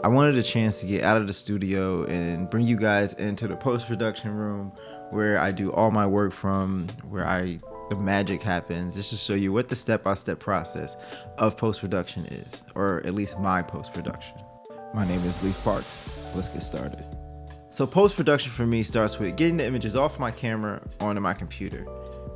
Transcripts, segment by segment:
I wanted a chance to get out of the studio and bring you guys into the post-production room where I do all my work from, the magic happens, just to show you what the step-by-step process of post-production is, or at least my post-production. My name is Leef Parks. Let's get started. So post-production for me starts with getting the images off my camera onto my computer.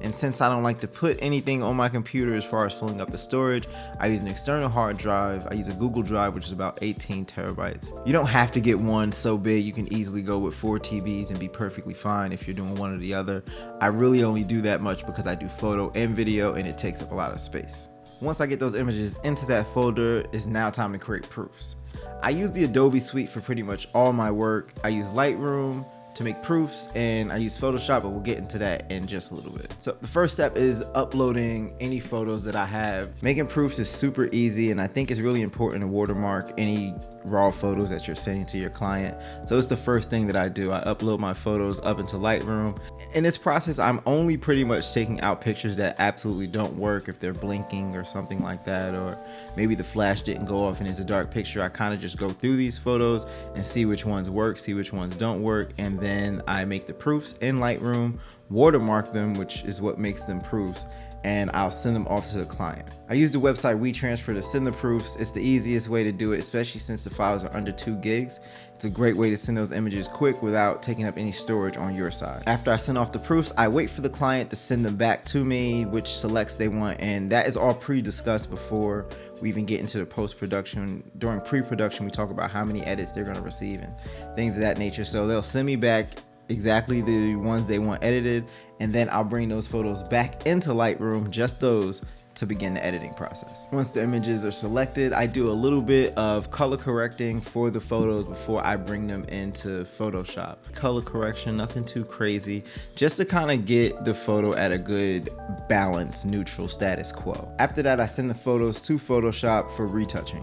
And since I don't like to put anything on my computer as far as filling up the storage, I use an external hard drive. I use a Google Drive, which is about 18 terabytes. You don't have to get one so big. You can easily go with 4 TBs and be perfectly fine if you're doing one or the other. I really only do that much because I do photo and video and it takes up a lot of space. Once I get those images into that folder, it's now time to create proofs. I use the Adobe suite for pretty much all my work. I use Lightroom to make proofs, and I use Photoshop, but we'll get into that in just a little bit. So the first step is uploading any photos that I have. Making proofs is super easy, and I think it's really important to watermark any raw photos that you're sending to your client. So it's the first thing that I do. I upload my photos up into Lightroom. In this process, I'm only pretty much taking out pictures that absolutely don't work if they're blinking or something like that, or maybe the flash didn't go off and it's a dark picture. I kind of just go through these photos and see which ones work, see which ones don't work, and then I make the proofs in Lightroom, watermark them, which is what makes them proofs, and I'll send them off to the client. I use the website WeTransfer to send the proofs. It's the easiest way to do it, especially since the files are under 2 gigs. It's a great way to send those images quick without taking up any storage on your side. After I send off the proofs, I wait for the client to send them back to me, which selects they want, and that is all pre-discussed before we even get into the post-production. During pre-production, we talk about how many edits they're gonna receive and things of that nature. So they'll send me back exactly the ones they want edited, and then I'll bring those photos back into Lightroom, just those, to begin the editing process. Once the images are selected, I do a little bit of color correcting for the photos before I bring them into Photoshop. Color correction, nothing too crazy, just to kind of get the photo at a good balance, neutral status quo. After that, I send the photos to Photoshop for retouching.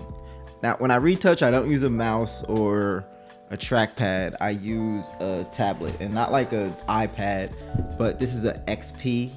Now, when I retouch, I don't use a mouse or a trackpad. I use a tablet, and not like an iPad, but this is an XP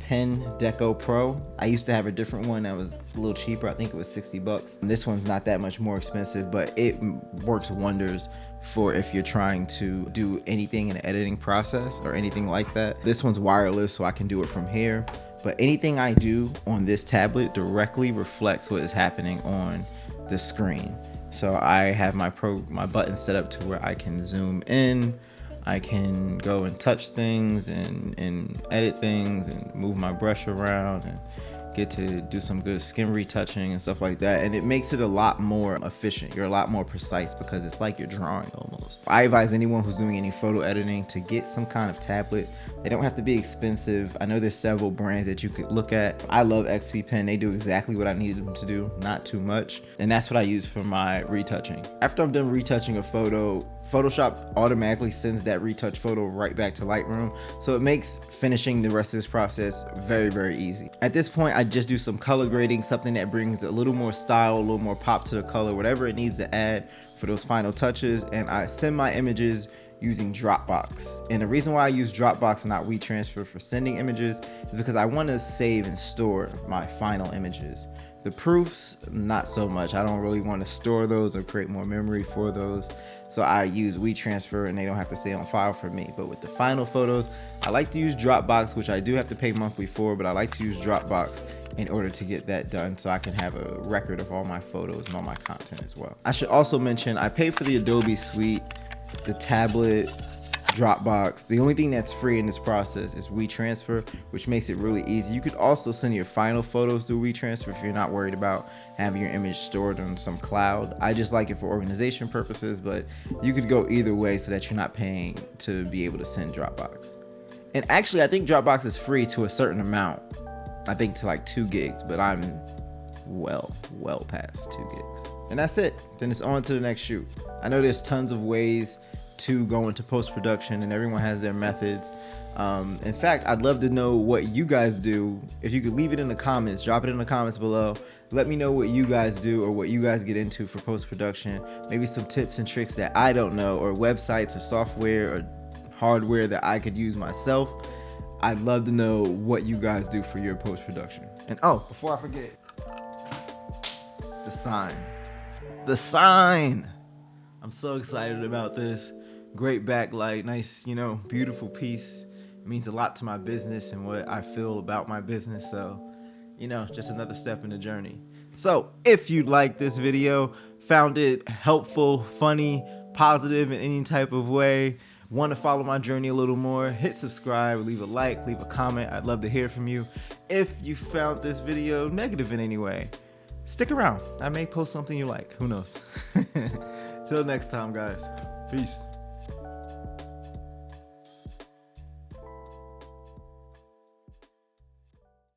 Pen Deco Pro. I used to have a different one that was a little cheaper. I think it was 60 bucks. And this one's not that much more expensive, but it works wonders for if you're trying to do anything in the editing process or anything like that. This one's wireless, so I can do it from here. But anything I do on this tablet directly reflects what is happening on the screen. So I have my button set up to where I can zoom in, I can go and touch things and edit things and move my brush around and get to do some good skin retouching and stuff like that. And it makes it a lot more efficient. You're a lot more precise because it's like you're drawing almost. I advise anyone who's doing any photo editing to get some kind of tablet. They don't have to be expensive. I know there's several brands that you could look at. I love XP Pen. They do exactly what I needed them to do, not too much. And that's what I use for my retouching. After I'm done retouching a photo, Photoshop automatically sends that retouch photo right back to Lightroom. So it makes finishing the rest of this process very, very easy. At this point, I just do some color grading, something that brings a little more style, a little more pop to the color, whatever it needs to add for those final touches. And I send my images using Dropbox. And the reason why I use Dropbox and not WeTransfer for sending images is because I want to save and store my final images. The proofs, not so much. I don't really want to store those or create more memory for those. So I use WeTransfer and they don't have to stay on file for me. But with the final photos, I like to use Dropbox, which I do have to pay monthly for, but I like to use Dropbox in order to get that done so I can have a record of all my photos and all my content as well. I should also mention I pay for the Adobe suite, the tablet, Dropbox. The only thing that's free in this process is WeTransfer, which makes it really easy. You could also send your final photos through WeTransfer if you're not worried about having your image stored on some cloud. I just like it for organization purposes, but you could go either way so that you're not paying to be able to send Dropbox. And actually, I think Dropbox is free to a certain amount. I think to like 2 gigs, but I'm well past 2 gigs. And that's it. Then it's on to the next shoot. I know there's tons of ways to go into post-production and everyone has their methods. In fact, I'd love to know what you guys do. If you could leave it in the comments, drop it in the comments below. Let me know what you guys do or what you guys get into for post-production. Maybe some tips and tricks that I don't know, or websites or software or hardware that I could use myself. I'd love to know what you guys do for your post-production. And oh, before I forget, the sign. I'm so excited about this. Great backlight, nice, beautiful piece. It means a lot to my business and what I feel about my business. So, just another step in the journey. So, if you like this video, found it helpful, funny, positive in any type of way, want to follow my journey a little more, hit subscribe, leave a like, leave a comment. I'd love to hear from you. If you found this video negative in any way, stick around. I may post something you like. Who knows? Till next time, guys. Peace.